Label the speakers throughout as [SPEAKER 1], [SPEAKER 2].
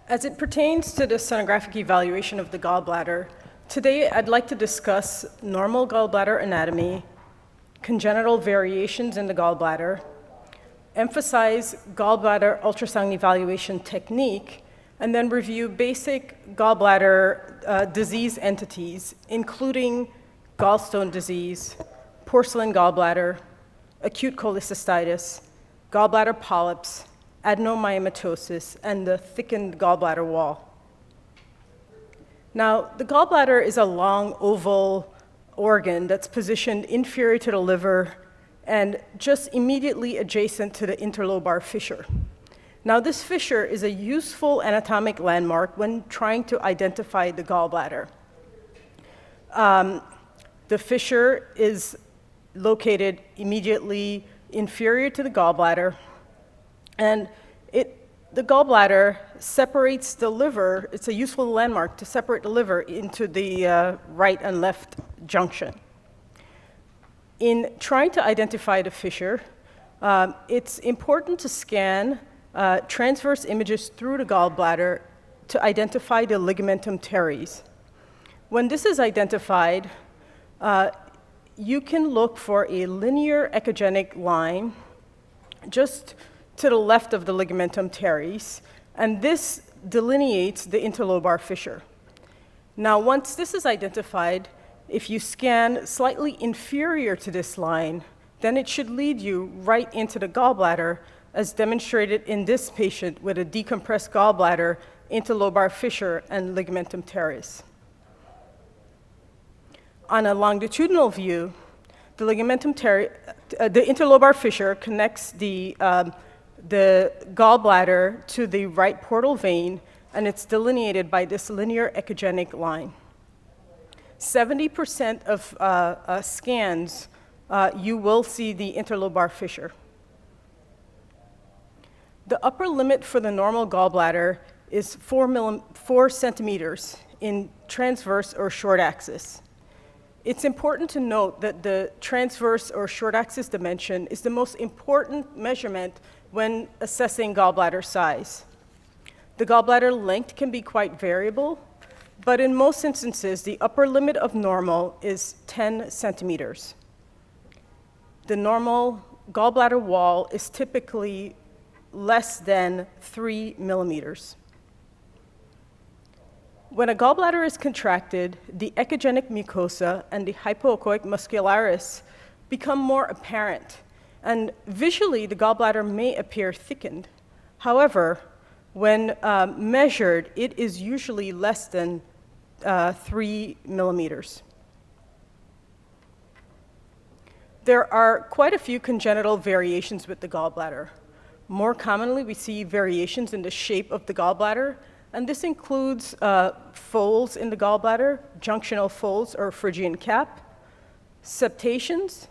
[SPEAKER 1] As it pertains to the sonographic evaluation of the gallbladder, today I'd like to discuss normal gallbladder anatomy, congenital variations in the gallbladder, emphasize gallbladder ultrasound evaluation technique, and then review basic gallbladder disease entities, including gallstone disease, porcelain gallbladder, acute cholecystitis, gallbladder polyps, adenomyomatosis, and the thickened gallbladder wall. Now, the gallbladder is a long oval organ that's positioned inferior to the liver and just immediately adjacent to the interlobar fissure. Now, this fissure is a useful anatomic landmark when trying to identify the gallbladder. The fissure is located immediately inferior to the gallbladder, and the gallbladder separates the liver. It's a useful landmark to separate the liver into the right and left junction. In trying to identify the fissure, it's important to scan transverse images through the gallbladder to identify the ligamentum teres. When this is identified, you can look for a linear echogenic line just to the left of the ligamentum teres, and this delineates the interlobar fissure. Now, once this is identified, if you scan slightly inferior to this line, then it should lead you right into the gallbladder, as demonstrated in this patient with a decompressed gallbladder, interlobar fissure, and ligamentum teres. On a longitudinal view, the interlobar fissure connects the gallbladder to the right portal vein, and it's delineated by this linear echogenic line. 70% of scans, you will see the interlobar fissure. The upper limit for the normal gallbladder is 4 centimeters in transverse or short axis. It's important to note that the transverse or short axis dimension is the most important measurement when assessing gallbladder size. The gallbladder length can be quite variable, but in most instances, the upper limit of normal is 10 centimeters. The normal gallbladder wall is typically less than 3 millimeters. When a gallbladder is contracted, the echogenic mucosa and the hypoechoic muscularis become more apparent, and visually the gallbladder may appear thickened. However, when measured, it is usually less than 3 millimeters. There are quite a few congenital variations with the gallbladder. More commonly, we see variations in the shape of the gallbladder, and this includes folds in the gallbladder, junctional folds or Phrygian cap, septations.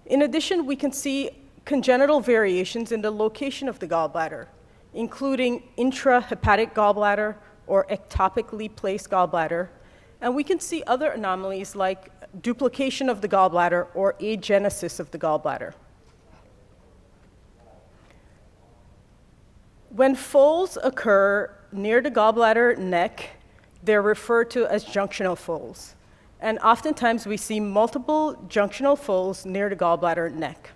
[SPEAKER 1] In addition, we can see congenital variations in the location of the gallbladder, including intrahepatic gallbladder or ectopically placed gallbladder, and we can see other anomalies like duplication of the gallbladder or agenesis of the gallbladder. When folds occur near the gallbladder neck, they're referred to as junctional folds. And oftentimes we see multiple junctional folds near the gallbladder neck.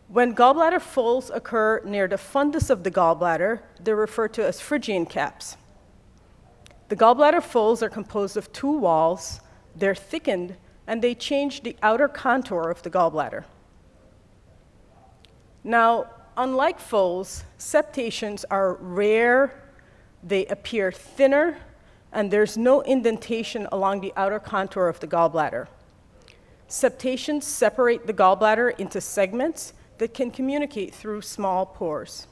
[SPEAKER 1] When gallbladder folds occur near the fundus of the gallbladder, they're referred to as Phrygian caps. The gallbladder folds are composed of 2 walls, they're thickened, and they change the outer contour of the gallbladder. Now, unlike folds, septations are rare, they appear thinner, and there's no indentation along the outer contour of the gallbladder. Septations separate the gallbladder into segments that can communicate through small pores.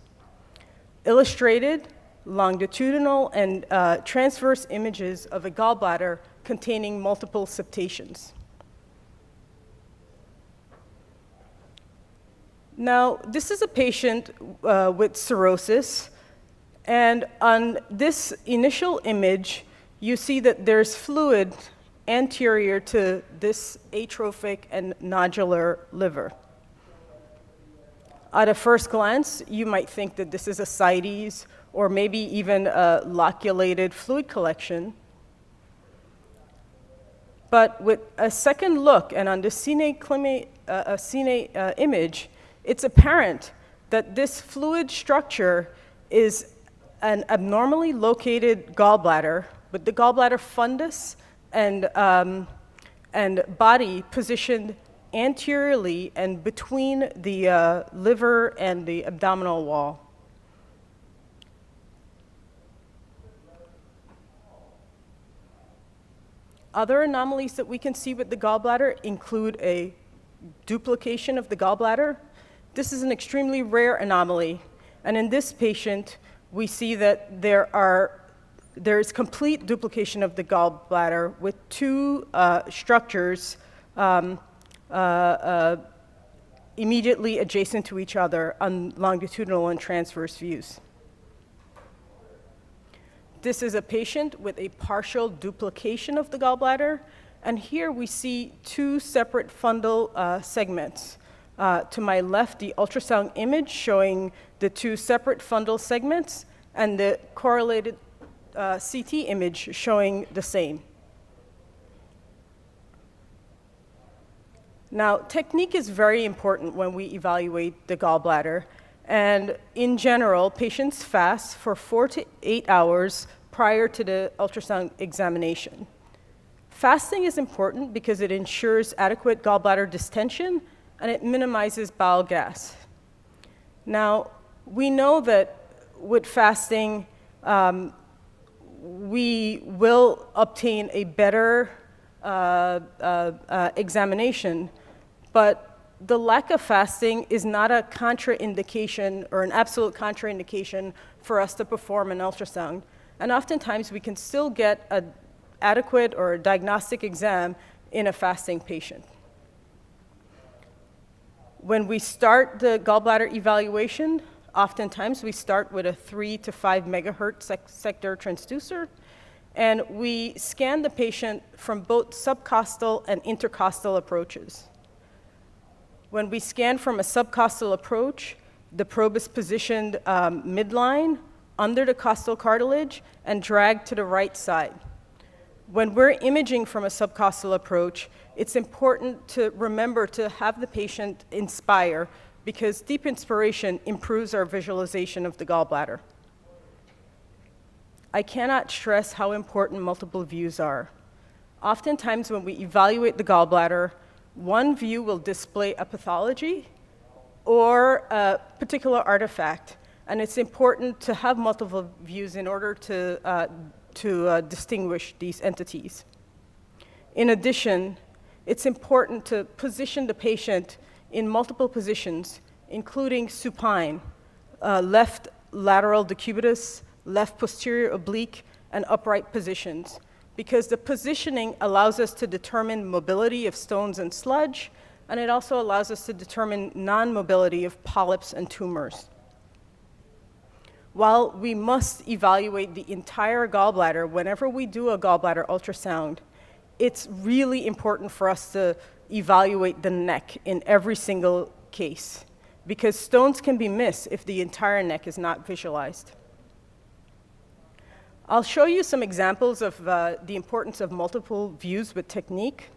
[SPEAKER 1] Illustrated, longitudinal and transverse images of a gallbladder containing multiple septations. Now, this is a patient with cirrhosis, and on this initial image, you see that there's fluid anterior to this atrophic and nodular liver. At a first glance, you might think that this is ascites or maybe even a loculated fluid collection. But with a second look and on the cine image, it's apparent that this fluid structure is an abnormally located gallbladder with the gallbladder fundus and body positioned anteriorly and between the liver and the abdominal wall. Other anomalies that we can see with the gallbladder include a duplication of the gallbladder. This is an extremely rare anomaly, and in this patient, we see that there is complete duplication of the gallbladder with two structures immediately adjacent to each other on longitudinal and transverse views. This is a patient with a partial duplication of the gallbladder, and here we see two separate fundal segments. To my left, the ultrasound image showing the two separate fundal segments, and the correlated CT image showing the same. Now, technique is very important when we evaluate the gallbladder. And in general, patients fast for 4 to 8 hours prior to the ultrasound examination. Fasting is important because it ensures adequate gallbladder distension and it minimizes bowel gas. Now, we know that with fasting, we will obtain a better examination, but the lack of fasting is not a contraindication or an absolute contraindication for us to perform an ultrasound. And oftentimes we can still get an adequate or a diagnostic exam in a fasting patient. When we start the gallbladder evaluation, oftentimes we start with a 3 to 5 megahertz sector transducer, and we scan the patient from both subcostal and intercostal approaches. When we scan from a subcostal approach, the probe is positioned midline, under the costal cartilage, and dragged to the right side. When we're imaging from a subcostal approach, it's important to remember to have the patient inspire, because deep inspiration improves our visualization of the gallbladder. I cannot stress how important multiple views are. Oftentimes when we evaluate the gallbladder, one view will display a pathology or a particular artifact, and it's important to have multiple views in order to distinguish these entities. In addition, it's important to position the patient in multiple positions, including supine, left lateral decubitus, left posterior oblique, and upright positions, because the positioning allows us to determine mobility of stones and sludge, and it also allows us to determine non-mobility of polyps and tumors. While we must evaluate the entire gallbladder whenever we do a gallbladder ultrasound, it's really important for us to evaluate the neck in every single case, because stones can be missed if the entire neck is not visualized. I'll show you some examples of the importance of multiple views with technique.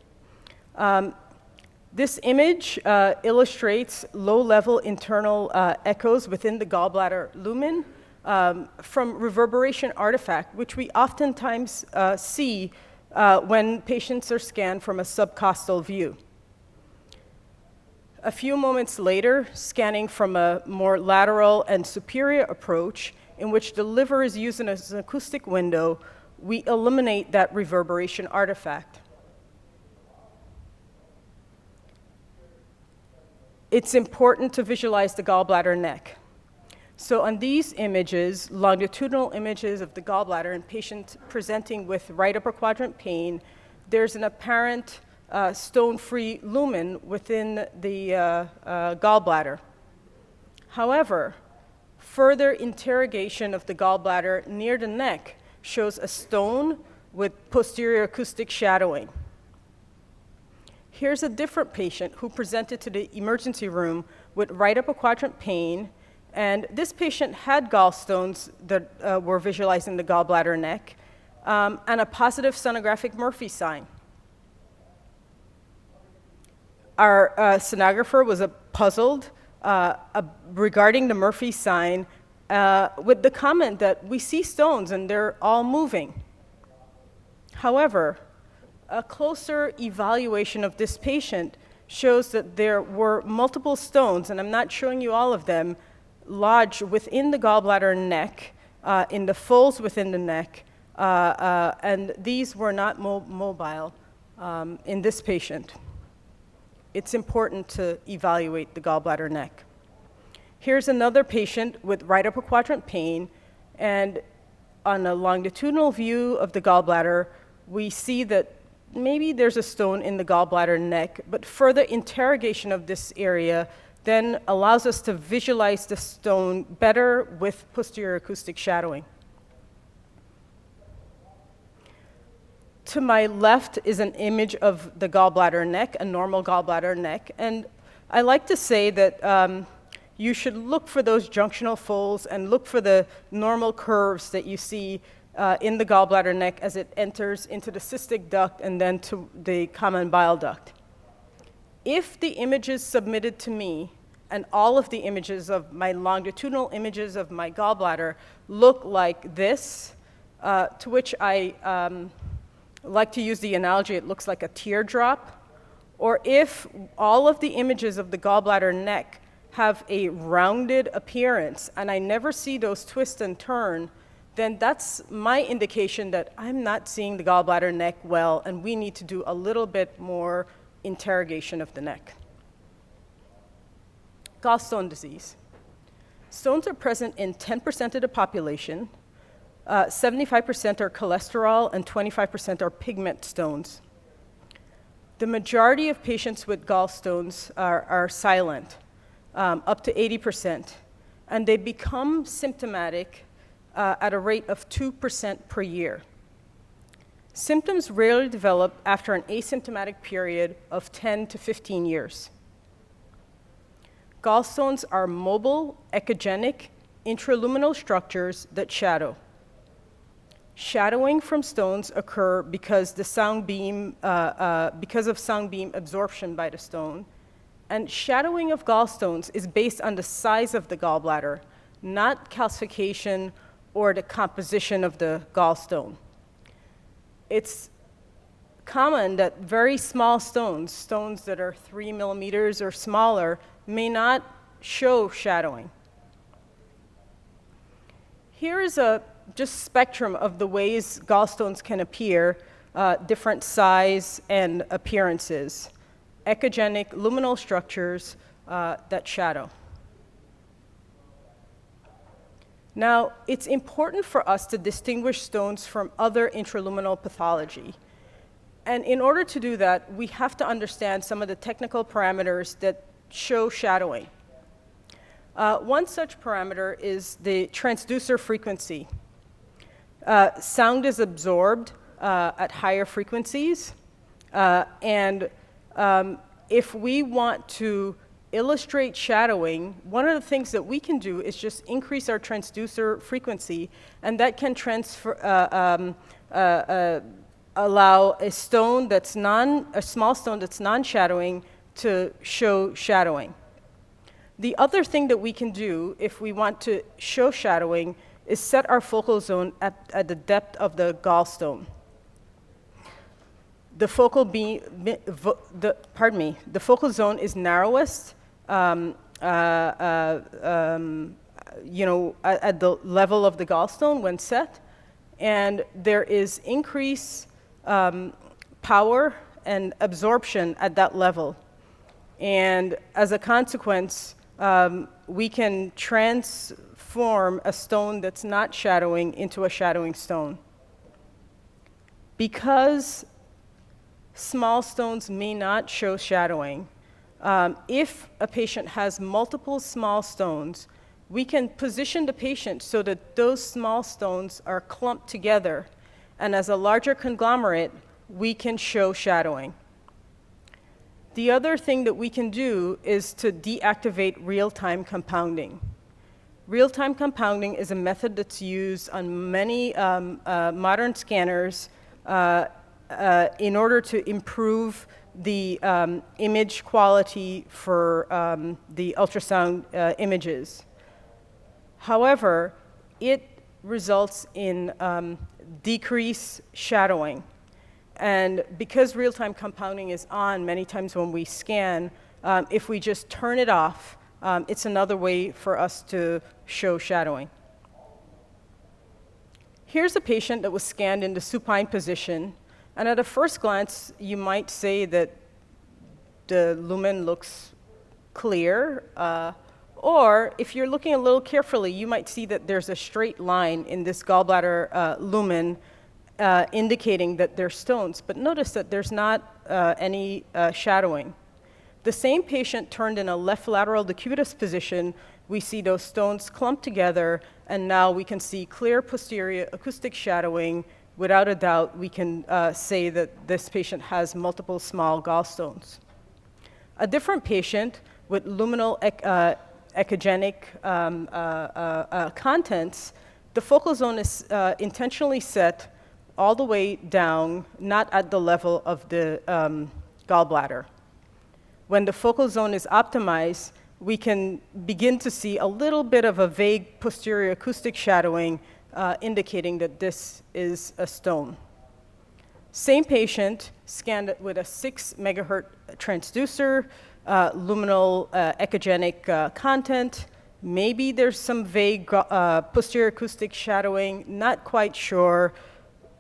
[SPEAKER 1] This image illustrates low-level internal echoes within the gallbladder lumen from reverberation artifact, which we oftentimes see when patients are scanned from a subcostal view. A few moments later, scanning from a more lateral and superior approach, in which the liver is used as an acoustic window, we eliminate that reverberation artifact. It's important to visualize the gallbladder neck. So on these images, longitudinal images of the gallbladder in patients presenting with right upper quadrant pain, there's an apparent stone-free lumen within the gallbladder. However, further interrogation of the gallbladder near the neck shows a stone with posterior acoustic shadowing. Here's a different patient who presented to the emergency room with right upper quadrant pain, And this patient had gallstones that were visualizing the gallbladder neck and a positive sonographic Murphy sign. Our sonographer was puzzled regarding the Murphy sign with the comment that we see stones and they're all moving. However, a closer evaluation of this patient shows that there were multiple stones, and I'm not showing you all of them, lodged within the gallbladder neck, in the folds within the neck, and these were not mobile in this patient. It's important to evaluate the gallbladder neck. Here's another patient with right upper quadrant pain, and on a longitudinal view of the gallbladder, we see that maybe there's a stone in the gallbladder neck, but further interrogation of this area then allows us to visualize the stone better with posterior acoustic shadowing. To my left is an image of the gallbladder neck, a normal gallbladder neck, and I like to say that you should look for those junctional folds and look for the normal curves that you see in the gallbladder neck as it enters into the cystic duct and then to the common bile duct. If the images submitted to me and all of the images of my longitudinal images of my gallbladder look like this, to which I like to use the analogy, it looks like a teardrop, or if all of the images of the gallbladder neck have a rounded appearance and I never see those twist and turn, then that's my indication that I'm not seeing the gallbladder neck well and we need to do a little bit more interrogation of the neck. Gallstone disease. Stones are present in 10% of the population. 75% are cholesterol and 25% are pigment stones. The majority of patients with gallstones are silent, up to 80%, and they become symptomatic at a rate of 2% per year. Symptoms rarely develop after an asymptomatic period of 10 to 15 years. Gallstones are mobile, echogenic, intraluminal structures that shadow. Shadowing from stones occur because of sound beam absorption by the stone, and shadowing of gallstones is based on the size of the gallbladder, not calcification or the composition of the gallstone. It's common that very small stones that are 3 millimeters or smaller, may not show shadowing. Here is a just spectrum of the ways gallstones can appear, different size and appearances. Echogenic luminal structures that shadow. Now, it's important for us to distinguish stones from other intraluminal pathology. And in order to do that, we have to understand some of the technical parameters that show shadowing. One such parameter is the transducer frequency. Sound is absorbed at higher frequencies, and if we want to illustrate shadowing, one of the things that we can do is just increase our transducer frequency, and that can allow a small stone that's non-shadowing to show shadowing. The other thing that we can do if we want to show shadowing is set our focal zone at the depth of the gallstone. The focal zone is narrowest, at the level of the gallstone when set, and there is increased power and absorption at that level. And as a consequence, we can transform a stone that's not shadowing into a shadowing stone. Because small stones may not show shadowing, if a patient has multiple small stones, we can position the patient so that those small stones are clumped together, and as a larger conglomerate, we can show shadowing. The other thing that we can do is to deactivate real-time compounding. Real-time compounding is a method that's used on many modern scanners in order to improve the image quality for the ultrasound images. However, it results in decreased shadowing. And because real-time compounding is on many times when we scan, if we just turn it off, it's another way for us to show shadowing. Here's a patient that was scanned in the supine position. And at a first glance, you might say that the lumen looks clear. Or if you're looking a little carefully, you might see that there's a straight line in this gallbladder lumen indicating that there's stones. But notice that there's not any shadowing. The same patient turned in a left lateral decubitus position. We see those stones clumped together, and now we can see clear posterior acoustic shadowing. Without a doubt, we can say that this patient has multiple small gallstones. A different patient with luminal echogenic contents, the focal zone is intentionally set all the way down, not at the level of the gallbladder. When the focal zone is optimized, we can begin to see a little bit of a vague posterior acoustic shadowing indicating that this is a stone. Same patient scanned with a 6 megahertz transducer, luminal echogenic content. Maybe there's some vague posterior acoustic shadowing, not quite sure.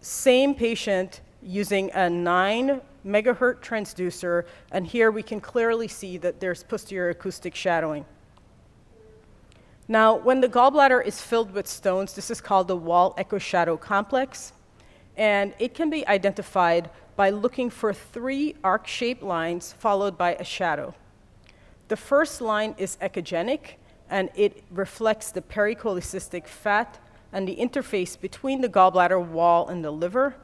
[SPEAKER 1] Same patient using a 9 megahertz transducer, and here we can clearly see that there's posterior acoustic shadowing. Now, when the gallbladder is filled with stones, this is called the wall echo shadow complex, and it can be identified by looking for 3 arc-shaped lines followed by a shadow. The first line is echogenic, and it reflects the pericholecystic fat and the interface between the gallbladder wall and the liver.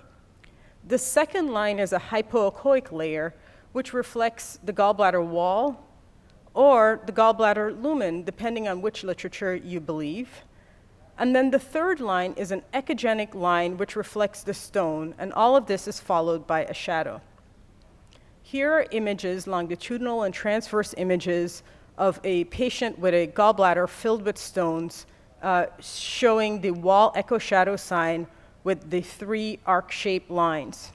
[SPEAKER 1] The second line is a hypoechoic layer, which reflects the gallbladder wall or the gallbladder lumen, depending on which literature you believe. And then the third line is an echogenic line, which reflects the stone, and all of this is followed by a shadow. Here are images, longitudinal and transverse images, of a patient with a gallbladder filled with stones, showing the wall echo shadow sign with the 3 arc-shaped lines.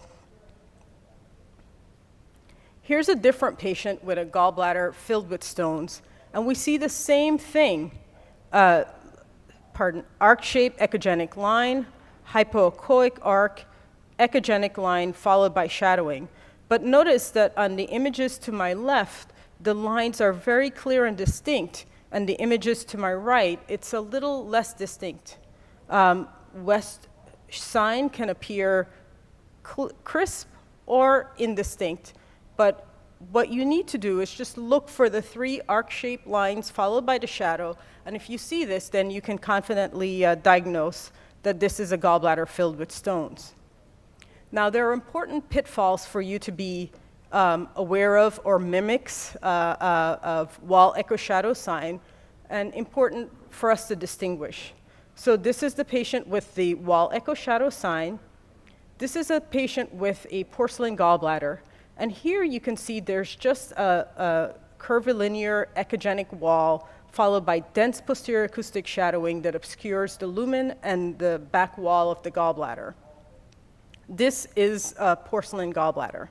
[SPEAKER 1] Here's a different patient with a gallbladder filled with stones, and we see the same thing. Arc-shaped echogenic line, hypoechoic arc, echogenic line followed by shadowing. But notice that on the images to my left, the lines are very clear and distinct, and the images to my right, it's a little less distinct. West sign can appear crisp or indistinct, but what you need to do is just look for the 3 arc-shaped lines followed by the shadow, and if you see this, then you can confidently diagnose that this is a gallbladder filled with stones. Now, there are important pitfalls for you to be aware of, or mimics of wall echo shadow sign, and important for us to distinguish. So this is the patient with the wall echo shadow sign. This is a patient with a porcelain gallbladder. And here you can see there's just a curvilinear echogenic wall followed by dense posterior acoustic shadowing that obscures the lumen and the back wall of the gallbladder. This is a porcelain gallbladder.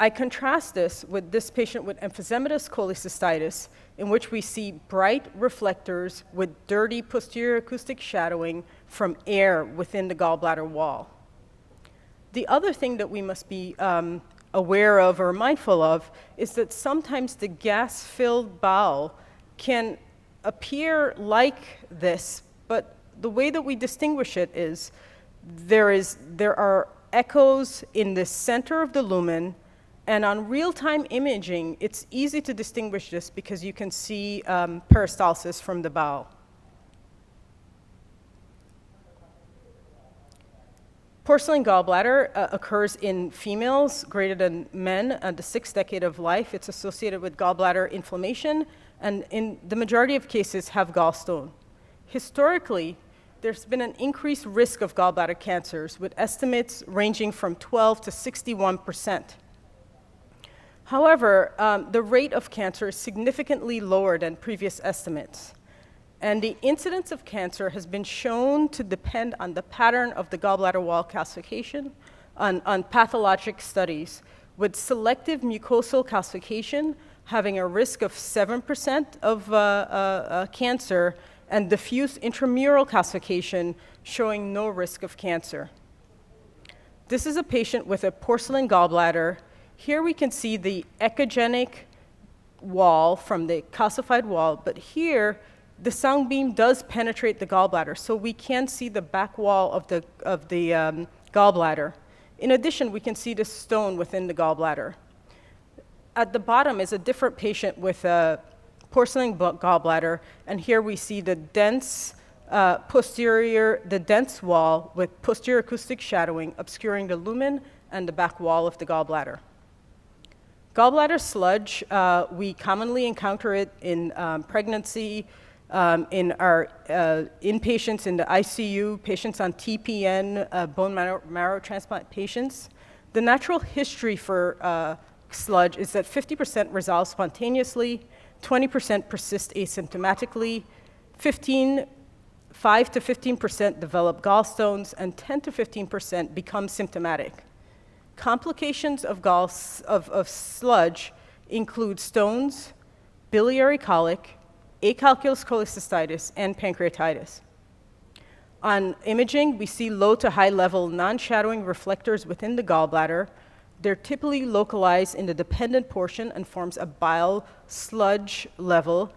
[SPEAKER 1] I contrast this with this patient with emphysematous cholecystitis, in which we see bright reflectors with dirty posterior acoustic shadowing from air within the gallbladder wall. The other thing that we must be aware of or mindful of is that sometimes the gas-filled bowel can appear like this, but the way that we distinguish it is there are echoes in the center of the lumen, and on real-time imaging, it's easy to distinguish this because you can see peristalsis from the bowel. Porcelain gallbladder occurs in females greater than men at the 6th decade of life. It's associated with gallbladder inflammation, and in the majority of cases have gallstone. Historically, there's been an increased risk of gallbladder cancers, with estimates ranging from 12 to 61%. However, the rate of cancer is significantly lower than previous estimates. And the incidence of cancer has been shown to depend on the pattern of the gallbladder wall calcification, on pathologic studies, with selective mucosal calcification having a risk of 7% of cancer, and diffuse intramural calcification showing no risk of cancer. This is a patient with a porcelain gallbladder. Here we can see the echogenic wall from the calcified wall, but here the sound beam does penetrate the gallbladder, so we can see the back wall of the gallbladder. In addition, we can see the stone within the gallbladder. At the bottom is a different patient with a porcelain gallbladder, and here we see the dense dense wall with posterior acoustic shadowing obscuring the lumen and the back wall of the gallbladder. Gallbladder sludge, we commonly encounter it in pregnancy, in our inpatients in the ICU, patients on TPN, bone marrow transplant patients. The natural history for sludge is that 50% resolve spontaneously, 20% persist asymptomatically, 5 to 15% develop gallstones, and 10 to 15% become symptomatic. Complications of sludge include stones, biliary colic, acalculous cholecystitis, and pancreatitis. On imaging, we see low to high level non-shadowing reflectors within the gallbladder. They're typically localized in the dependent portion and forms a bile sludge level,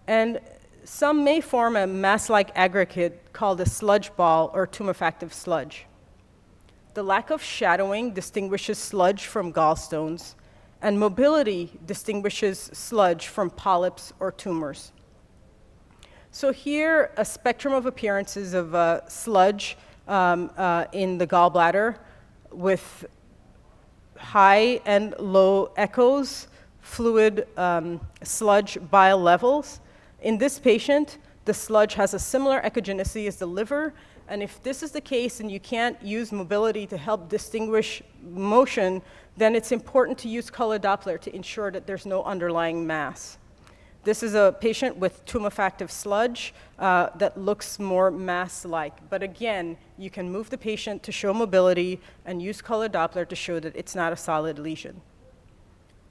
[SPEAKER 1] and some may form a mass-like aggregate called a sludge ball or tumefactive sludge. The lack of shadowing distinguishes sludge from gallstones, and mobility distinguishes sludge from polyps or tumors. So here, a spectrum of appearances of sludge in the gallbladder with high and low echoes, fluid sludge bile levels. In this patient, the sludge has a similar echogenicity as the liver, and if this is the case and you can't use mobility to help distinguish motion, then it's important to use color Doppler to ensure that there's no underlying mass. This is a patient with tumefactive sludge that looks more mass-like. But again, you can move the patient to show mobility and use color Doppler to show that it's not a solid lesion.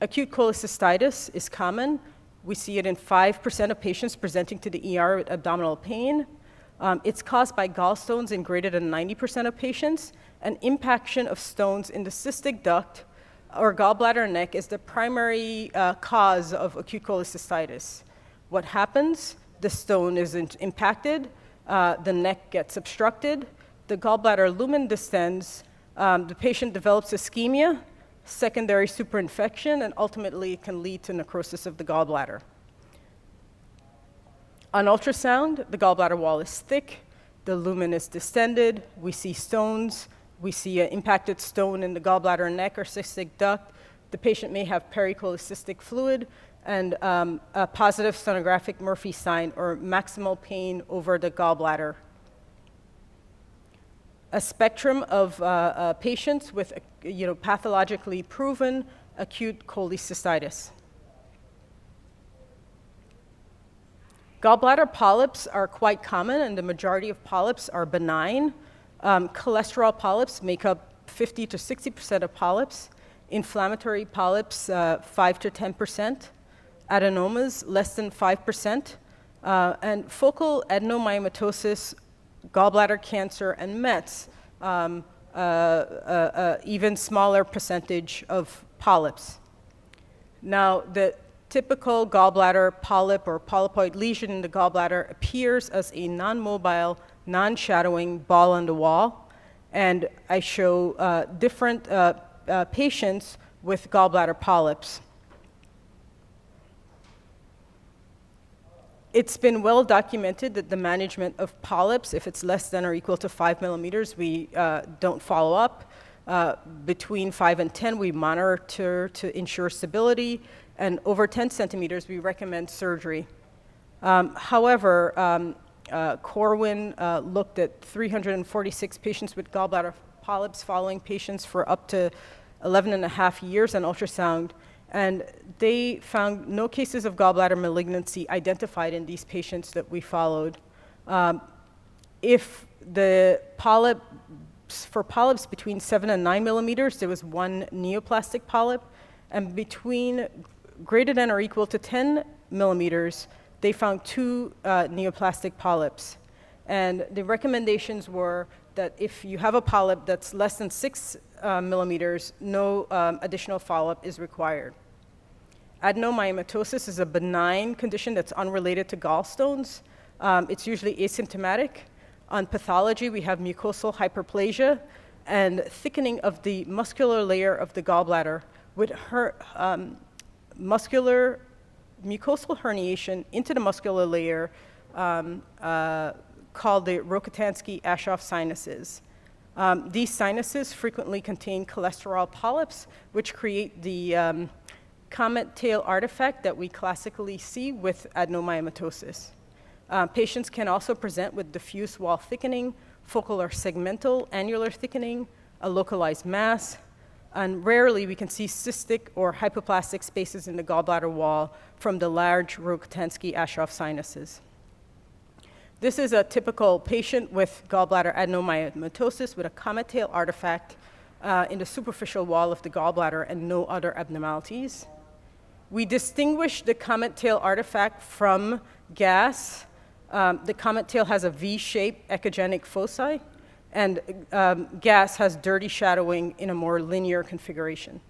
[SPEAKER 1] Acute cholecystitis is common. We see it in 5% of patients presenting to the ER with abdominal pain. It's caused by gallstones in greater than 90% of patients, and impaction of stones in the cystic duct or gallbladder neck is the primary cause of acute cholecystitis. What happens? The stone is impacted, the neck gets obstructed, the gallbladder lumen distends, the patient develops ischemia, secondary superinfection, and ultimately it can lead to necrosis of the gallbladder. On ultrasound, the gallbladder wall is thick, the lumen is distended, we see stones, we see an impacted stone in the gallbladder neck or cystic duct. The patient may have pericholecystic fluid and a positive sonographic Murphy sign or maximal pain over the gallbladder. A spectrum of patients with pathologically proven acute cholecystitis. Gallbladder polyps are quite common, and the majority of polyps are benign. Cholesterol polyps make up 50 to 60% of polyps. Inflammatory polyps, 5 to 10%. Adenomas, less than 5%. And focal adenomyomatosis, gallbladder cancer, and METs, even smaller percentage of polyps. Now, the typical gallbladder polyp or polypoid lesion in the gallbladder appears as a non-mobile, non-shadowing ball on the wall, and I show different patients with gallbladder polyps. It's been well documented that the management of polyps, if it's less than or equal to 5 millimeters, we don't follow up. Between 5 and 10, we monitor to ensure stability, and over 10 centimeters, we recommend surgery. However, Corwin looked at 346 patients with gallbladder polyps following patients for up to 11 and a half years on ultrasound, and they found no cases of gallbladder malignancy identified in these patients that we followed. If the for polyps between 7 and 9 millimeters, there was one neoplastic polyp, and between greater than or equal to 10 millimeters, they found 2 neoplastic polyps. And the recommendations were that if you have a polyp that's less than 6 millimeters, no additional follow-up is required. Adenomyomatosis is a benign condition that's unrelated to gallstones. It's usually asymptomatic. On pathology, we have mucosal hyperplasia and thickening of the muscular layer of the gallbladder with mucosal herniation into the muscular layer called the Rokitansky-Aschoff sinuses. These sinuses frequently contain cholesterol polyps, which create the comet tail artifact that we classically see with adenomyomatosis. Patients can also present with diffuse wall thickening, focal or segmental annular thickening, a localized mass, and rarely we can see cystic or hypoplastic spaces in the gallbladder wall from the large Rokitansky-Aschoff sinuses. This is a typical patient with gallbladder adenomyomatosis with a comet tail artifact in the superficial wall of the gallbladder and no other abnormalities. We distinguish the comet tail artifact from gas. The comet tail has a V-shaped echogenic foci, and gas has dirty shadowing in a more linear configuration.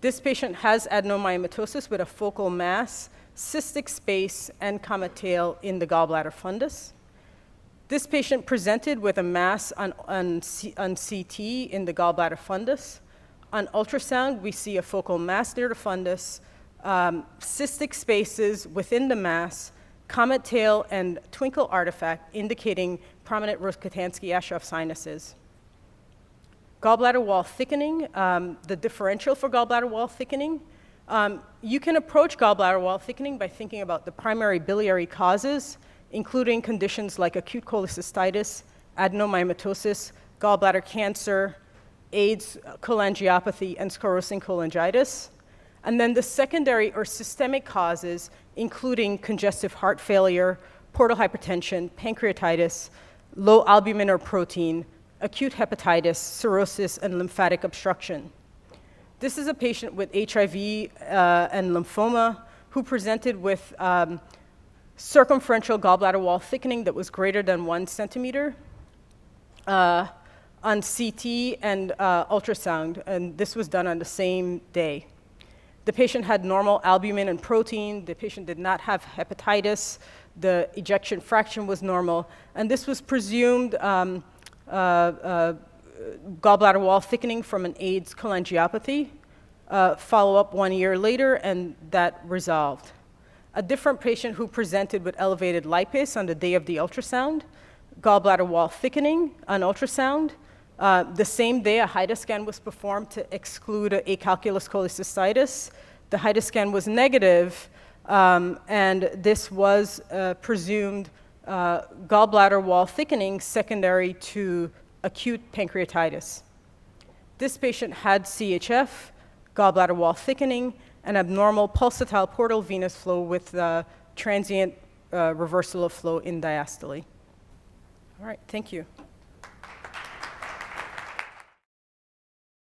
[SPEAKER 1] This patient has adenomyomatosis with a focal mass, cystic space, and comet tail in the gallbladder fundus. This patient presented with a mass on CT in the gallbladder fundus. On ultrasound, we see a focal mass near the fundus, cystic spaces within the mass, comet tail, and twinkle artifact indicating prominent Rokitansky-Aschoff sinuses. Gallbladder wall thickening, the differential for gallbladder wall thickening. You can approach gallbladder wall thickening by thinking about the primary biliary causes, including conditions like acute cholecystitis, adenomyomatosis, gallbladder cancer, AIDS, cholangiopathy, and sclerosing cholangitis. And then the secondary or systemic causes, including congestive heart failure, portal hypertension, pancreatitis, low albumin or protein, acute hepatitis, cirrhosis, and lymphatic obstruction. This is a patient with HIV and lymphoma who presented with circumferential gallbladder wall thickening that was greater than 1 centimeter on CT and ultrasound, and this was done on the same day. The patient had normal albumin and protein. The patient did not have hepatitis. The ejection fraction was normal, and this was presumed gallbladder wall thickening from an AIDS cholangiopathy. Follow-up 1 year later, and that resolved. A different patient who presented with elevated lipase on the day of the ultrasound, gallbladder wall thickening on ultrasound. The same day, a HIDA scan was performed to exclude acalculous cholecystitis. The HIDA scan was negative, and this was presumed gallbladder wall thickening secondary to acute pancreatitis. This patient had CHF, gallbladder wall thickening, and abnormal pulsatile portal venous flow with transient reversal of flow in diastole. All right, thank you.